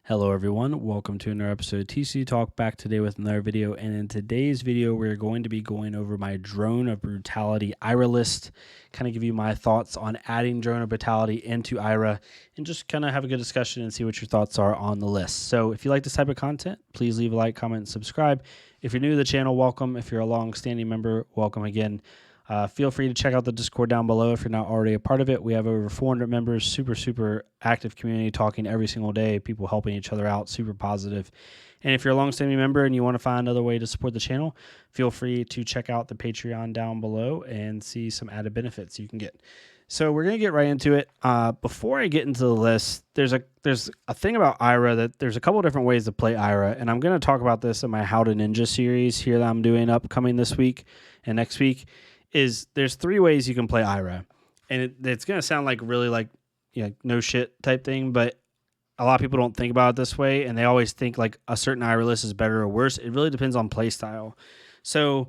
Hello everyone, welcome to another episode of TCG Talk, back today with another video, and in today's video we're going to be going over my Drone of Brutality IRA list, kind of give you my thoughts on adding Drone of Brutality into IRA, and just kind of have a good discussion and see what your thoughts are on the list. So if you like this type of content, please leave a like, comment, and subscribe. If you're new to the channel, welcome. If you're a long-standing member, welcome again. Feel free to check out the Discord down below if you're not already a part of it. We have over 400 members, super active community, talking every single day, people helping each other out, super positive. And if you're a long-standing member and you want to find another way to support the channel, feel free to check out the Patreon down below and see some added benefits you can get. So we're going to get right into it. Before I get into the list, there's a thing about IRA that there's a couple different ways to play IRA, and I'm going to talk about this in my How to Ninja series here that I'm doing upcoming this week and next week. There's three ways you can play IRA, and it's going to sound like really like no shit type thing, but a lot of people don't think about it this way, and they always think like a certain IRA list is better or worse. It really depends on play style. So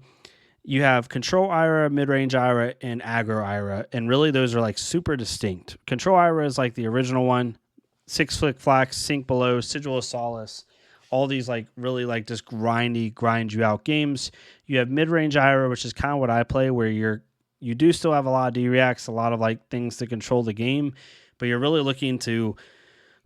you have control IRA, mid-range IRA, and aggro IRA, and really those are like super distinct. Control IRA is like the original one, 6-Flick Flax, Sink Below, Sigil of Solace, all these like really like just grind you out games. You have mid-range IRA, which is kind of what I play, where you do still have a lot of D-reacts, a lot of like things to control the game, but you're really looking to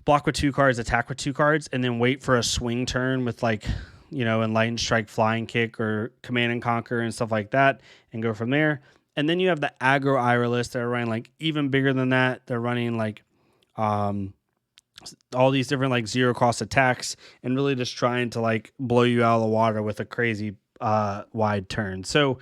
block with 2 cards, attack with 2 cards, and then wait for a swing turn with like, Enlightened Strike, Flying Kick, or Command and Conquer and stuff like that, and go from there. And then you have the aggro IRA list that are running like even bigger than that. They're running like all these different like zero cost attacks and really just trying to like blow you out of the water with a crazy wide turn. So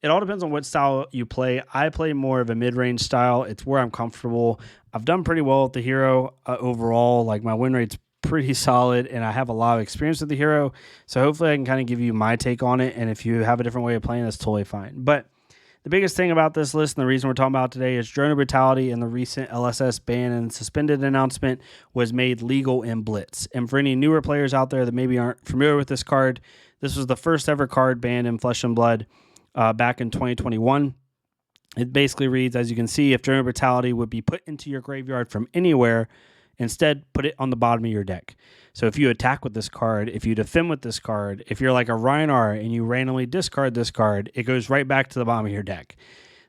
it all depends on what style you play. I play more of a mid-range style. It's where I'm comfortable. I've done pretty well with the hero overall. Like my win rate's pretty solid, and I have a lot of experience with the hero. So hopefully I can kind of give you my take on it. And if you have a different way of playing, that's totally fine. But the biggest thing about this list and the reason we're talking about today is Drone of Brutality, and the recent LSS ban and suspended announcement was made legal in Blitz. And for any newer players out there that maybe aren't familiar with this card, this was the first ever card banned in Flesh and Blood back in 2021. It basically reads, as you can see, if Drone of Brutality would be put into your graveyard from anywhere, instead put it on the bottom of your deck. So if you attack with this card, if you defend with this card, if you're like a Rhinar and you randomly discard this card, it goes right back to the bottom of your deck.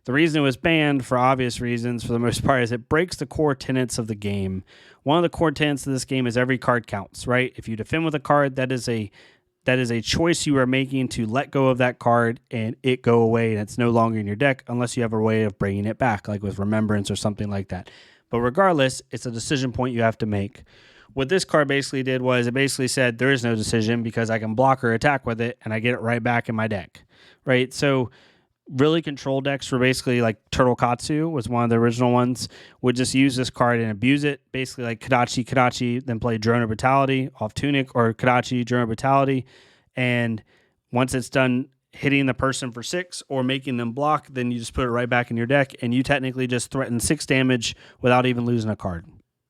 The reason it was banned, for obvious reasons for the most part, is it breaks the core tenets of the game. One of the core tenets of this game is every card counts, right? If you defend with a card, that is a choice you are making to let go of that card and it go away and it's no longer in your deck unless you have a way of bringing it back, like with Remembrance or something like that. But regardless, it's a decision point you have to make. What this card basically did was it basically said there is no decision because I can block or attack with it and I get it right back in my deck, right? So really control decks were basically like Turtle Katsu was one of the original ones, would just use this card and abuse it. Basically like Kadachi, then play Drone of Brutality off Tunic, or Kadachi, Drone of Brutality. And once it's done hitting the person for 6 or making them block, then you just put it right back in your deck and you technically just threaten 6 damage without even losing a card,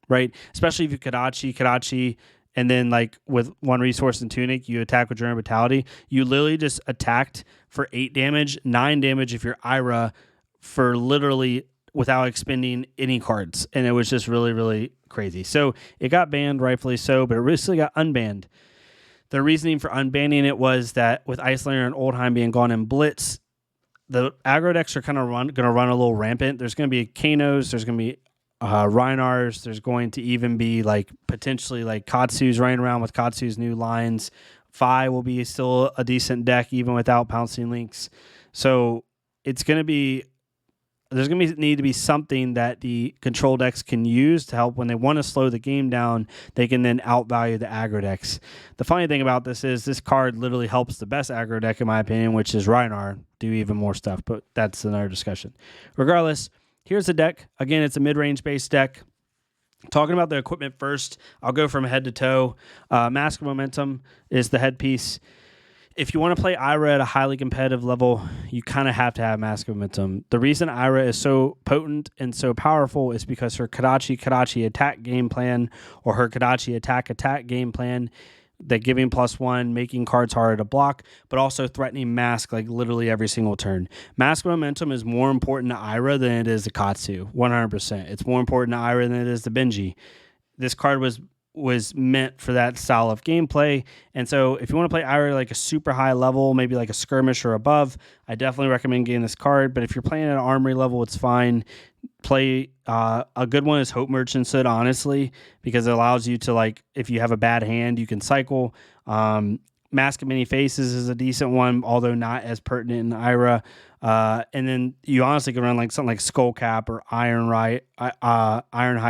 right? Especially if you Kadachi, and then like with 1 resource in Tunic, you attack with Drone of Brutality. You literally just attacked for 8 damage, 9 damage if you're IRA, for literally without expending any cards. And it was just really crazy. So it got banned, rightfully so, but it recently got unbanned. The reasoning for unbanning it was that with Icelander and Oldheim being gone in Blitz, the aggro decks are kind of going to run a little rampant. There's going to be Kanos, there's going to be Rhinars, there's going to even be like potentially like Katsu's running around with Katsu's new lines. Fi will be still a decent deck even without Pouncing Links. So it's going to be, there's going to need to be something that the control decks can use to help when they want to slow the game down. They can then outvalue the aggro decks. The funny thing about this is this card literally helps the best aggro deck, in my opinion, which is Rhinar, do even more stuff, but that's another discussion. Regardless, here's the deck. Again, it's a mid-range based deck. Talking about the equipment first, I'll go from head to toe. Mask of Momentum is the headpiece. If you want to play IRA at a highly competitive level, you kind of have to have Mask of Momentum. The reason IRA is so potent and so powerful is because her Kadachi attack game plan, or her Kadachi attack game plan, that giving +1, making cards harder to block, but also threatening Mask like literally every single turn. Mask of Momentum is more important to IRA than it is to Katsu, 100%. It's more important to IRA than it is to Benji. This card was was meant for that style of gameplay. And so if you want to play Ira like a super high level, maybe like a skirmish or above, I definitely recommend getting this card. But if you're playing at an armory level, it's fine. Play a good one is Hope Merchant's Hood, honestly, because it allows you to, like, if you have a bad hand, you can cycle. Mask of Many Faces is a decent one, although not as pertinent in Ira. And then you honestly can run like something like Skull Cap or Ironhide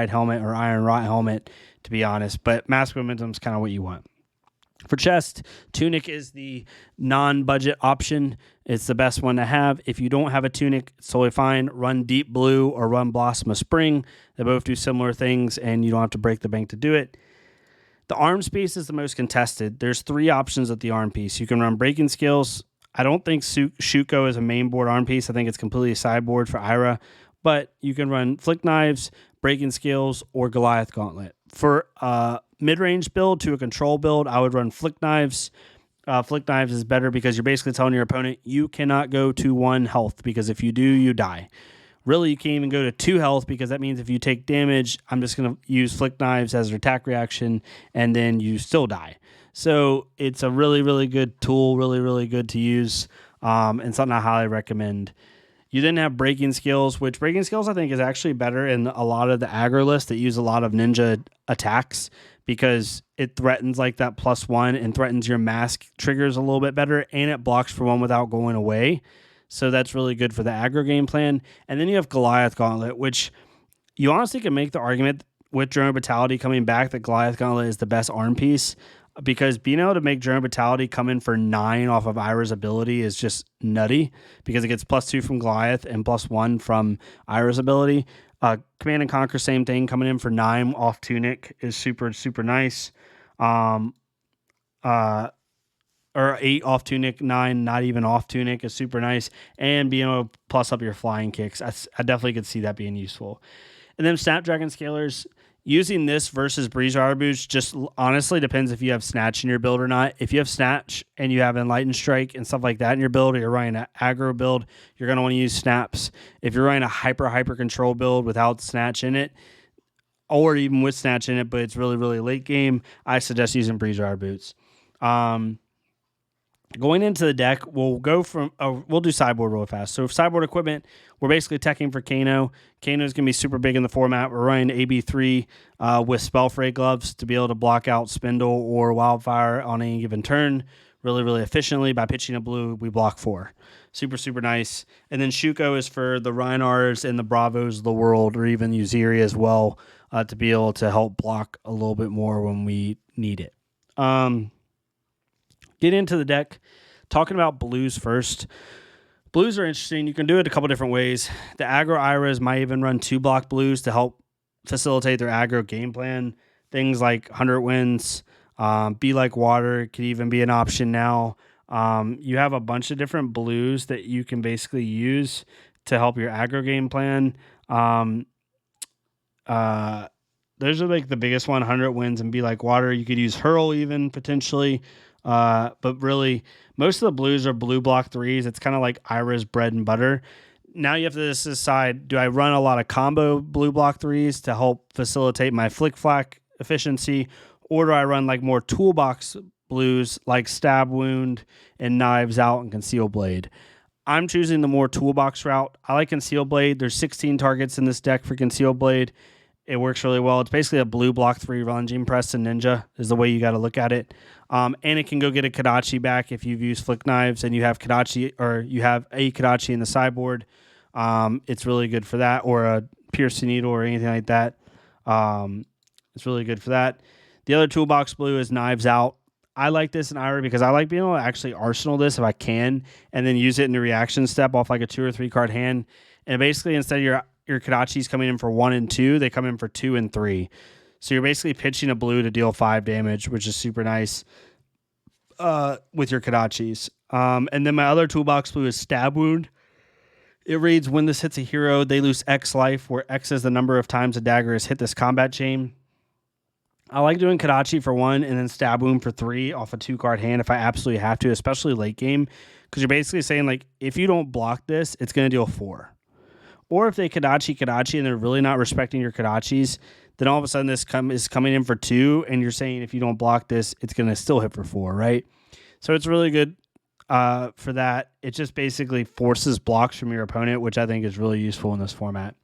Helmet or Iron Rot Helmet, to be honest. But Mask Momentum is kind of what you want. For chest, Tunic is the non-budget option. It's the best one to have. If you don't have a Tunic, it's totally fine. Run Deep Blue or run Blossom of Spring. They both do similar things, and you don't have to break the bank to do it. The arms piece is the most contested. There's 3 options at the arm piece. You can run Breaking Skills. I don't think Shuko is a main board arm piece. I think it's completely sideboard for Ira. But you can run Flick Knives, Breaking Skills, or Goliath Gauntlet. For a mid-range build to a control build, I would run Flick Knives. Flick Knives is better because you're basically telling your opponent you cannot go to 1 health, because if you do, you die. Really, you can't even go to 2 health, because that means if you take damage, I'm just going to use Flick Knives as an attack reaction, and then you still die. So it's a really, really good tool, really, really good to use, and something I highly recommend. You then have Breaking Skills, which Breaking Skills I think is actually better in a lot of the aggro lists that use a lot of ninja attacks, because it threatens like that +1 and threatens your mask triggers a little bit better, and it blocks for 1 without going away. So that's really good for the aggro game plan. And then you have Goliath Gauntlet, which you honestly can make the argument with Drone Brutality coming back that Goliath Gauntlet is the best arm piece, because being able to make Drone Brutality come in for 9 off of Ira's ability is just nutty, because it gets +2 from Goliath and +1 from Ira's ability. Command and Conquer, same thing, coming in for 9 off Tunic is super, super nice. Or 8 off Tunic, 9 not even off Tunic is super nice. And being able to plus up your flying kicks, I definitely could see that being useful. And then Snapdragon Scalers, using this versus Breeze Rider Boots just honestly depends if you have Snatch in your build or not. If you have Snatch and you have Enlightened Strike and stuff like that in your build, or you're running an aggro build, you're going to want to use Snaps. If you're running a hyper control build without Snatch in it, or even with Snatch in it, but it's really, really late game, I suggest using Breeze Rider Boots. Going into the deck, we'll do sideboard real fast. So sideboard equipment, we're basically teching for Kano. Kano is going to be super big in the format. We're running AB3 with Spellfray gloves to be able to block out Spindle or Wildfire on any given turn really, really efficiently. By pitching a blue, we block 4. Super, super nice. And then Shuko is for the Reinars and the Bravos of the world, or even Uziri as well, to be able to help block a little bit more when we need it. Get into the deck. Talking about blues first. Blues are interesting. You can do it a couple different ways. The aggro Iras might even run 2-block blues to help facilitate their aggro game plan. Things like 100 Winds, Be Like Water could even be an option now. You have a bunch of different blues that you can basically use to help your aggro game plan. Those are like the biggest one, 100 Winds and Be Like Water. You could use Hurl even potentially. But really, most of the blues are blue block 3s. It's kind of like Ira's bread and butter. Now you have to decide, do I run a lot of combo blue block 3s to help facilitate my flick flack efficiency, or do I run like more toolbox blues like Stab Wound and Knives Out and Conceal Blade? I'm choosing the more toolbox route. I like Conceal Blade. There's 16 targets in this deck for Conceal Blade. It works really well. It's basically a blue block 3 Lunging Press and Ninja is the way you got to look at it. And it can go get a Kodachi back if you've used Flick Knives and you have Kodachi, or you have a Kodachi in the sideboard. It's really good for that, or a Piercing Needle or anything like that. It's really good for that. The other toolbox blue is Knives Out. I like this in Ira because I like being able to actually arsenal this if I can, and then use it in the reaction step off like a 2 or 3 card hand. And basically, instead of your Kodachis coming in for 1 and 2, they come in for 2 and 3. So you're basically pitching a blue to deal 5 damage, which is super nice with your Kodachis. And then my other toolbox blue is Stab Wound. It reads, when this hits a hero, they lose X life, where X is the number of times a dagger has hit this combat chain. I like doing Kodachi for 1 and then Stab Wound for 3 off a 2-card hand if I absolutely have to, especially late game, because you're basically saying, like, if you don't block this, it's going to deal 4. Or if they Kadachi and they're really not respecting your Kadachis, then all of a sudden this is coming in for 2, and you're saying if you don't block this, it's going to still hit for 4, right? So it's really good for that. It just basically forces blocks from your opponent, which I think is really useful in this format.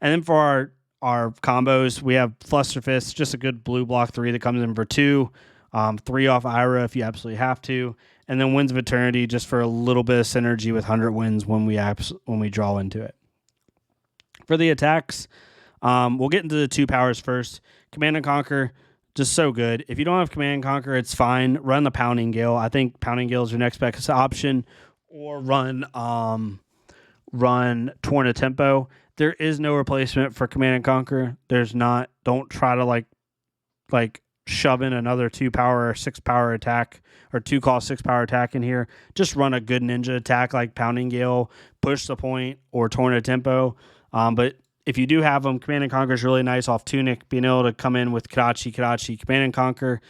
And then for our combos, we have Flusterfist, just a good blue block 3 that comes in for 2, 3 off Ira if you absolutely have to, and then Winds of Eternity just for a little bit of synergy with 100 Winds when we draw into it. For the attacks, we'll get into the 2 powers first. Command and Conquer, just so good. If you don't have Command and Conquer, it's fine. Run the Pounding Gale. I think Pounding Gale is your next best option, or run Torn of Tempo. There is no replacement for Command and Conquer. There's not. Don't try to like shove in another 2 power or 6 power attack or 2 cost 6 power attack in here. Just run a good ninja attack like Pounding Gale, Push the Point, or Torn of Tempo. But if you do have them, Command and Conquer is really nice off Tunic, being able to come in with Kadachi, Command and Conquer,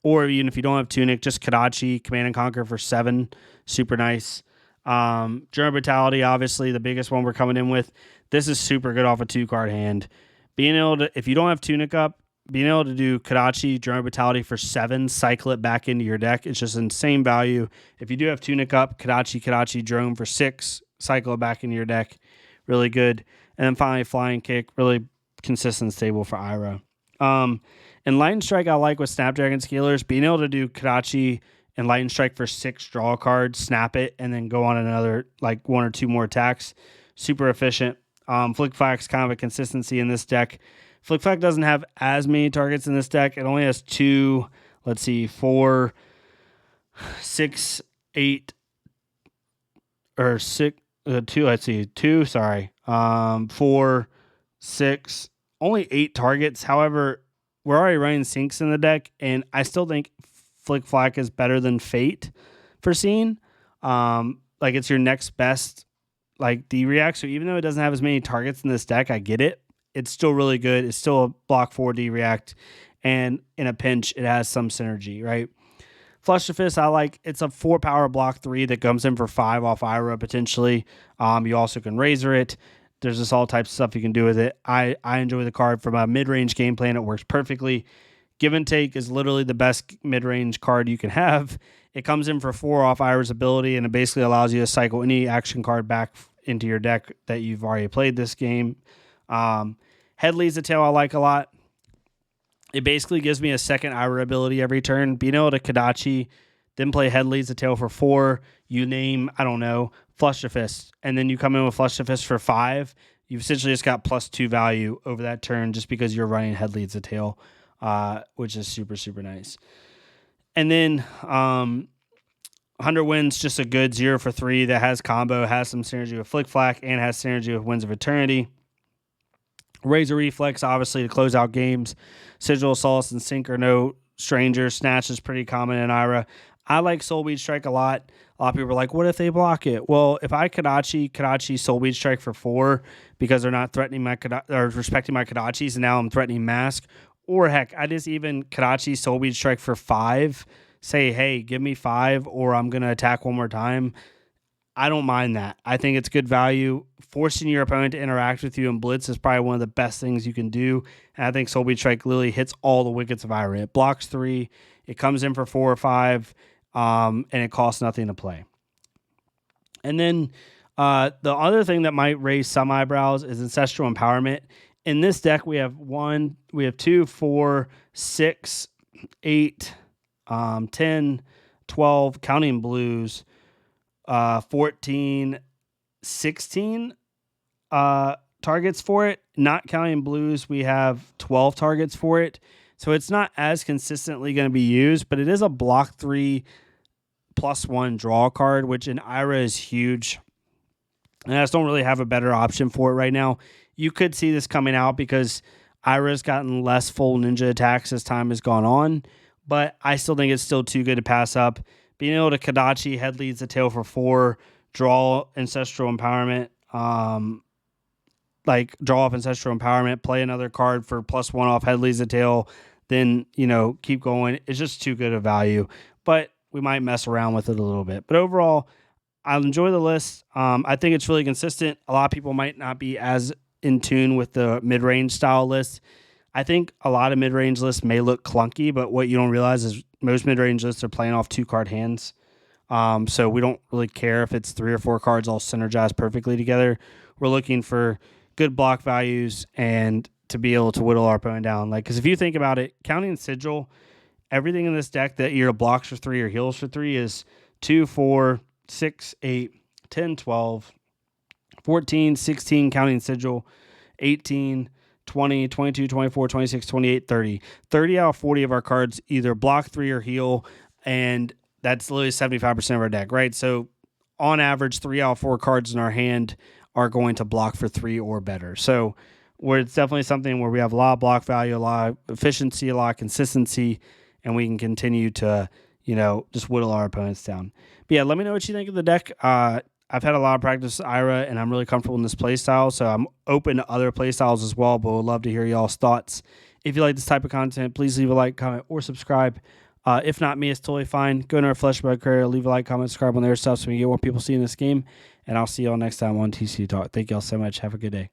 or even if you don't have Tunic, just Kadachi, Command and Conquer for 7, super nice. German Brutality, obviously the biggest one we're coming in with. This is super good off a 2-card hand. Being able to, if you don't have Tunic up, being able to do Kadachi, German Brutality for 7, cycle it back into your deck, it's just insane value. If you do have Tunic up, Kadachi, Drone for 6, cycle it back into your deck, really good. And then finally, Flying Kick, really consistent, stable for Ira. And Lightning Strike, I like with Snapdragon Scalers. Being able to do Kadachi and Lightning Strike for 6, draw a card, snap it, and then go on another, like 1 or 2 more attacks. Super efficient. Flick Flack's kind of a consistency in this deck. Flick Flack doesn't have as many targets in this deck. It only has 2, 4, 6, 8, or 6, 2, 4, 6, only 8 targets. However, we're already running Sinks in the deck, and I still think Flick Flack is better than Fate for Scene. It's your next best D-React. So even though it doesn't have as many targets in this deck, I get it. It's still really good. It's still a block 4 D-React, and in a pinch, it has some synergy, right? Flusterfist, I like. It's a 4 power block 3 that comes in for 5 off Ira potentially. You also can razor it. There's just all types of stuff you can do with it. I enjoy the card from a mid-range game plan. It works perfectly. Give and Take is literally the best mid-range card you can have. It comes in for 4 off Ira's ability, and it basically allows you to cycle any action card back into your deck that you've already played this game. Head Leads the Tail I like a lot. It basically gives me a second Ira ability every turn. Being able to Kadachi, then play Head Leads the Tail for 4. You name, I don't know, Flusterfist, and then you come in with Flusterfist for 5. You've essentially just got +2 value over that turn just because you're running Head Leads the Tail, which is super, super nice. And then 100 Winds, just a good 0 for 3 that has combo, has some synergy with Flick Flack, and has synergy with Winds of Eternity. Razor Reflex, obviously, to close out games. Sigil of Solace and Sink or No Stranger. Snatch is pretty common in Ira. I like Soulbeat Strike a lot. A lot of people are like, what if they block it? Well, if I Kadachi Soulbeat Strike for 4 because they're not threatening my or respecting my Kadachis, and now I'm threatening Mask, or heck, I just even Kadachi Soulbeat Strike for 5, say, hey, give me 5, or I'm going to attack one more time. I don't mind that. I think it's good value. Forcing your opponent to interact with you in Blitz is probably one of the best things you can do. And I think Soulbeat Strike literally hits all the wickets of Ira. It blocks 3, it comes in for 4 or 5, and it costs nothing to play. And then the other thing that might raise some eyebrows is Ancestral Empowerment. In this deck, we have 2, 4, 6, 8, 10, 12, counting blues, 14, 16 targets for it. Not counting blues, we have 12 targets for it. So it's not as consistently going to be used, but it is a block 3 +1 draw card, which in Ira is huge. And I just don't really have a better option for it right now. You could see this coming out because Ira's gotten less full ninja attacks as time has gone on, but I still think it's still too good to pass up. Being able to Kadachi, Head Leads the Tail for 4, draw Ancestral Empowerment, draw off Ancestral Empowerment, play another card for +1 off Head Leads the Tail, then, keep going. It's just too good a value, but we might mess around with it a little bit. But overall, I enjoy the list. I think it's really consistent. A lot of people might not be as in tune with the mid-range style list. I think a lot of mid-range lists may look clunky, but what you don't realize is most mid-range lists are playing off 2-card hands. So we don't really care if it's 3 or 4 cards all synergized perfectly together. We're looking for good block values and to be able to whittle our opponent down. Like, because if you think about it, counting Sigil, everything in this deck that either blocks for 3 or heals for 3 is 2, 4, 6, 8, 10, 12, 14, 16, counting Sigil, 18, 20, 22, 24, 26, 28, 30. 30 out of 40 of our cards either block 3 or heal, and that's literally 75% of our deck, right? So on average, 3 out of 4 cards in our hand are going to block for 3 or better. So it's definitely something where we have a lot of block value, a lot of efficiency, a lot of consistency, and we can continue to, just whittle our opponents down. But yeah, let me know what you think of the deck. I've had a lot of practice with Ira, and I'm really comfortable in this playstyle, so I'm open to other playstyles as well, but would love to hear y'all's thoughts. If you like this type of content, please leave a like, comment, or subscribe. If not me, it's totally fine. Go to our Fleshbug career, leave a like, comment, subscribe on their stuff so we can get more people seeing this game, and I'll see y'all next time on TCG Talk. Thank y'all so much. Have a good day.